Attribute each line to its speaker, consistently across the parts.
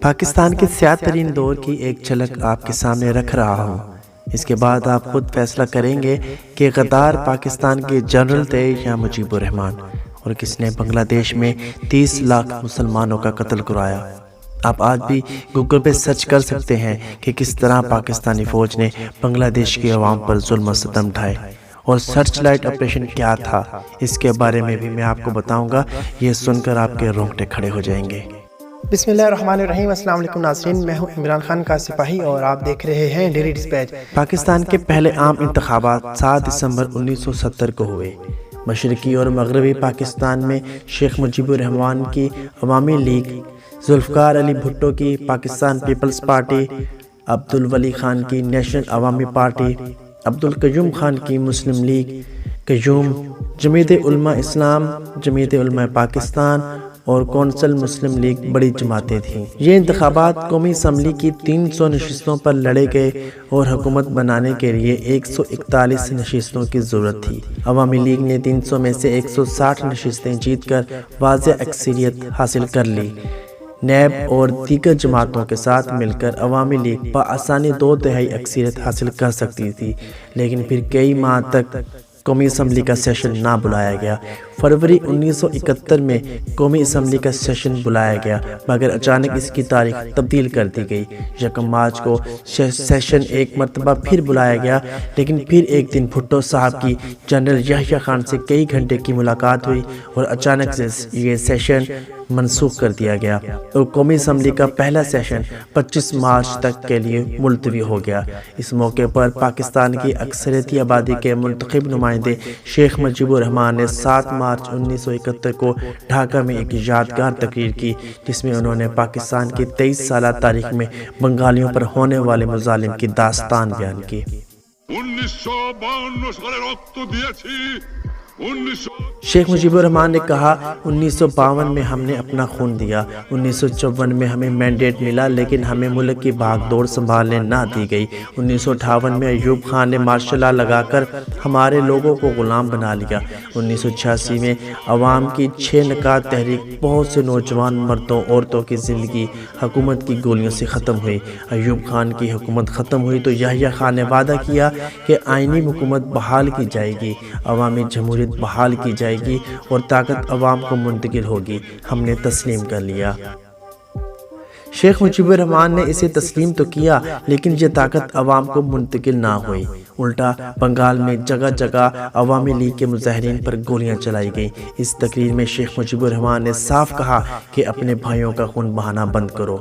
Speaker 1: پاکستان کے سیاہ ترین دور کی ایک جھلک آپ کے سامنے رکھ رہا ہوں۔ اس کے بعد آپ خود فیصلہ کریں گے کہ غدار پاکستان کے جنرل تھے یا مجیب الرحمان، اور کس نے بنگلہ دیش میں 30 لاکھ مسلمانوں کا قتل کرایا۔ آپ آج بھی گوگل پہ سرچ کر سکتے ہیں کہ کس طرح پاکستانی فوج نے بنگلہ دیش کی عوام پر ظلم و ستم ڈھائے، اور سرچ لائٹ آپریشن کیا تھا اس کے بارے میں بھی میں آپ کو بتاؤں گا۔ یہ سن کر آپ کے رونگٹے کھڑے ہو جائیں گے۔
Speaker 2: بسم اللہ الرحمن الرحیم۔ السلام علیکم ناظرین، میں ہوں عمران خان کا سپاہی اور آپ دیکھ رہے ہیں ڈیلی ڈسپیچ۔
Speaker 1: پاکستان کے پہلے عام انتخابات 7 دسمبر 1970 کو ہوئے۔ مشرقی اور مغربی پاکستان میں شیخ مجیب الرحمان کی عوامی لیگ، ذوالفقار علی بھٹو کی پاکستان پیپلز پارٹی، عبدالولی خان کی نیشنل عوامی پارٹی، عبدالقیوم خان کی مسلم لیگ قیوم، جمعیت علماء اسلام، جمعیت علماء پاکستان اور کونسل مسلم لیگ بڑی جماعتیں تھیں۔ یہ انتخابات قومی اسمبلی کی 300 نشستوں پر لڑے گئے اور حکومت بنانے کے لیے 141 نشستوں کی ضرورت تھی۔ عوامی لیگ نے 300 میں سے 160 نشستیں جیت کر واضح اکثریت حاصل کر لی۔ نیب اور دیگر جماعتوں کے ساتھ مل کر عوامی لیگ بآسانی 2/3 اکثریت حاصل کر سکتی تھی، لیکن پھر کئی ماہ تک قومی اسمبلی کا سیشن نہ بلایا گیا۔ فروری 1971 میں قومی اسمبلی کا سیشن بلایا گیا، مگر اچانک اس کی تاریخ تبدیل کر دی گئی۔ 1 مارچ کو سیشن ایک مرتبہ پھر بلایا گیا، لیکن پھر ایک دن بھٹو صاحب کی جنرل یحییٰ خان سے کئی گھنٹے کی ملاقات ہوئی اور اچانک سے یہ سیشن منسوخ کر دیا گیا اور قومی اسمبلی کا پہلا سیشن 25 مارچ تک کے لیے ملتوی ہو گیا۔ اس موقع پر پاکستان کی اکثریتی آبادی کے منتخب نمائندے شیخ مجیب الرحمان نے 7 مارچ 1971 کو ڈھاکہ میں ایک یادگار تقریر کی، جس میں انہوں نے پاکستان کی 23 سالہ تاریخ میں بنگالیوں پر ہونے والے مظالم کی داستان بیان کی۔
Speaker 3: 1952 সালে রক্ত দিয়েছি।
Speaker 1: شیخ مجیب الرحمان نے کہا 1952 میں ہم نے اپنا خون دیا، 1954 میں ہمیں مینڈیٹ ملا، لیکن ہمیں ملک کی بھاگ دوڑ سنبھالنے نہ دی گئی۔ 1958 میں ایوب خان نے مارشل لا لگا کر ہمارے لوگوں کو غلام بنا لیا۔ 1986 میں عوام کی 6 نکات تحریک بہت سے نوجوان مردوں عورتوں کی زندگی حکومت کی گولیوں سے ختم ہوئی۔ ایوب خان کی حکومت ختم ہوئی تو یحییٰ خان نے وعدہ کیا کہ آئینی حکومت بحال کی جائے گی، عوامی جمہوریت بحال کی جائے گی اور طاقت عوام کو منتقل ہوگی۔ ہم نے تسلیم کر لیا۔ شیخ مجیب الرحمان نے اسے تسلیم تو کیا، لیکن یہ طاقت عوام کو منتقل نہ ہوئی۔ الٹا بنگال میں جگہ جگہ عوامی لیگ کے مظاہرین پر گولیاں چلائی گئیں۔ اس تقریر میں شیخ مجیب الرحمان نے صاف کہا کہ اپنے بھائیوں کا خون بہانا بند کرو۔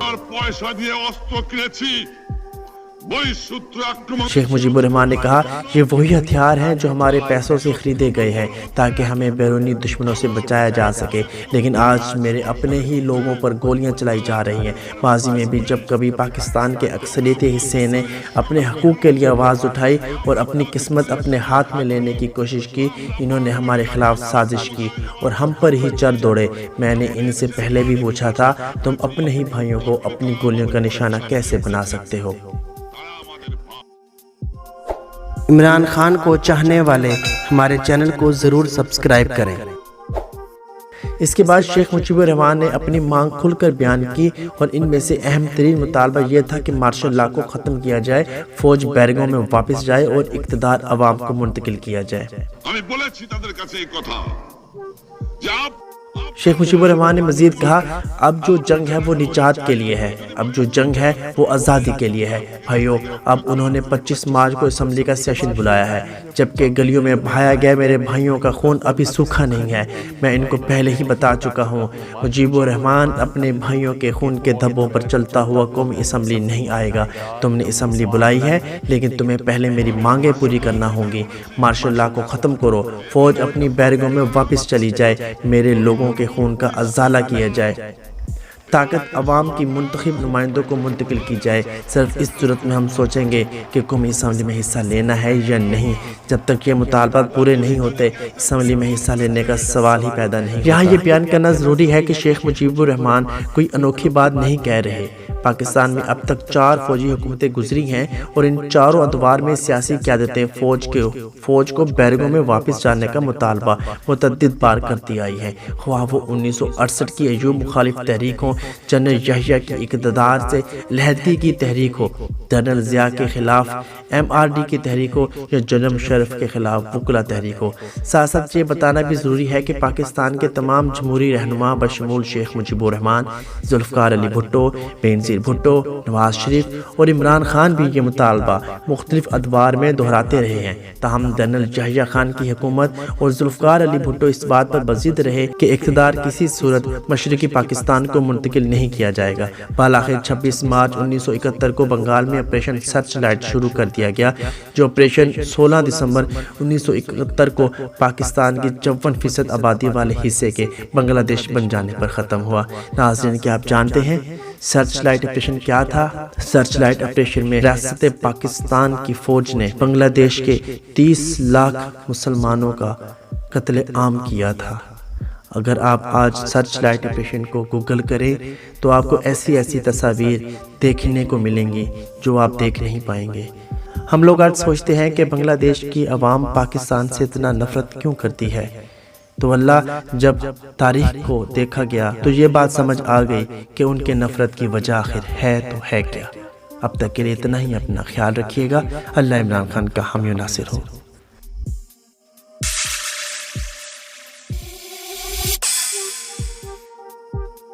Speaker 1: شیخ مجیب الرحمان نے کہا یہ وہی ہتھیار ہیں جو ہمارے پیسوں سے خریدے گئے ہیں تاکہ ہمیں بیرونی دشمنوں سے بچایا جا سکے، لیکن آج میرے اپنے ہی لوگوں پر گولیاں چلائی جا رہی ہیں۔ ماضی میں بھی جب کبھی پاکستان کے اکثریتی حصے نے اپنے حقوق کے لیے آواز اٹھائی اور اپنی قسمت اپنے ہاتھ میں لینے کی کوشش کی، انہوں نے ہمارے خلاف سازش کی اور ہم پر ہی چڑھ دوڑے۔ میں نے ان سے پہلے بھی پوچھا تھا تم اپنے ہی بھائیوں کو اپنی گولیوں کا نشانہ کیسے بنا سکتے ہو؟ عمران خان کو چاہنے والے ہمارے چینل کو ضرور سبسکرائب کریں۔ اس کے بعد شیخ مجیب الرحمان نے اپنی مانگ کھل کر بیان کی اور ان میں سے اہم ترین مطالبہ یہ تھا کہ مارشل لا کو ختم کیا جائے، فوج بیرگوں میں واپس جائے اور اقتدار عوام کو منتقل کیا جائے۔ شیخ مجیب الرحمان نے مزید کہا اب جو جنگ ہے وہ نجات کے لیے ہے، اب جو جنگ ہے وہ آزادی کے لیے ہے۔ بھائیو، اب انہوں نے 25 مارچ کو اسمبلی کا سیشن بلایا ہے، جبکہ گلیوں میں بہایا گیا میرے بھائیوں کا خون ابھی سوکھا نہیں ہے۔ میں ان کو پہلے ہی بتا چکا ہوں، مجیب الرحمان اپنے بھائیوں کے خون کے دھبوں پر چلتا ہوا قومی اسمبلی نہیں آئے گا۔ تم نے اسمبلی بلائی ہے، لیکن تمہیں پہلے میری مانگیں پوری کرنا ہوں گی۔ مارشل لا کو ختم کرو، فوج اپنی بیرگوں میں واپس چلی جائے، میرے لوگوں کے خون کا ازالہ کیا جائے، طاقت عوام کی منتخب نمائندوں کو منتقل کی جائے۔ صرف اس صورت میں ہم سوچیں گے کہ قومی اسمبلی میں حصہ لینا ہے یا نہیں۔ جب تک یہ مطالبات پورے نہیں ہوتے، اسمبلی میں حصہ لینے کا سوال ہی پیدا نہیں۔ یہاں یہ بیان کرنا ضروری ہے کہ شیخ مجیب الرحمان کوئی انوکھی بات نہیں کہہ رہے۔ پاکستان میں اب تک 4 فوجی حکومتیں گزری ہیں اور ان چاروں ادوار میں سیاسی قیادتیں فوج کو بیرگوں میں واپس جانے کا مطالبہ متعدد بار کرتی آئی ہیں، خواہ وہ 1968 کی ایوب مخالف تحریک ہوں جنرل یحییٰ کی اقتدار سے علیحدگی کی تحریک ہو، جنرل ضیاء کے خلاف MRD کی تحریک ہو یا جنرل مشرف کے خلاف وکلا تحریک ہو۔ ساتھ ساتھ یہ بتانا بھی ضروری ہے کہ پاکستان کے تمام جمہوری رہنما بشمول شیخ مجیب الرحمان، ذوالفقار علی بھٹو، بینظیر بھٹو، نواز شریف اور عمران خان بھی یہ مطالبہ مختلف ادوار میں دہراتے رہے ہیں، تاہم جنرل یحییٰ خان کی حکومت اور ذوالفقار علی بھٹو اس بات پر بضد رہے کہ اقتدار کسی صورت مشرقی پاکستان کو منتقل نہیں کیا جائے گا۔ بالآخر 26 مارچ 1971 کو بنگال میں آپریشن سرچ لائٹ شروع کر دیا گیا، جو آپریشن 16 دسمبر 1971 کو پاکستان کی 54% آبادی والے حصے کے بنگلہ دیش بن جانے پر ختم ہوا۔ ناظرین، کیا آپ جانتے ہیں سرچ لائٹ آپریشن کیا تھا؟ سرچ لائٹ آپریشن میں ریاست پاکستان کی فوج نے بنگلہ دیش کے 30 لاکھ مسلمانوں کا قتل عام کیا تھا۔ اگر آپ آج سرچ لائٹ آپریشن کو گوگل کریں تو آپ کو ایسی تصاویر دیکھنے کو ملیں گی جو آپ دیکھ نہیں پائیں گے۔ ہم لوگ آج سوچتے ہیں کہ بنگلہ دیش کی عوام پاکستان سے اتنا نفرت کیوں کرتی ہے، تو اللہ جب تاریخ کو دیکھا گیا تو یہ بات سمجھ آ گئی کہ ان کے نفرت کی وجہ آخر ہے تو ہے کیا۔ اب تک کے لیے اتنا ہی، اپنا خیال رکھیے گا۔ اللہ عمران خان کا حامی و ناصر ہو۔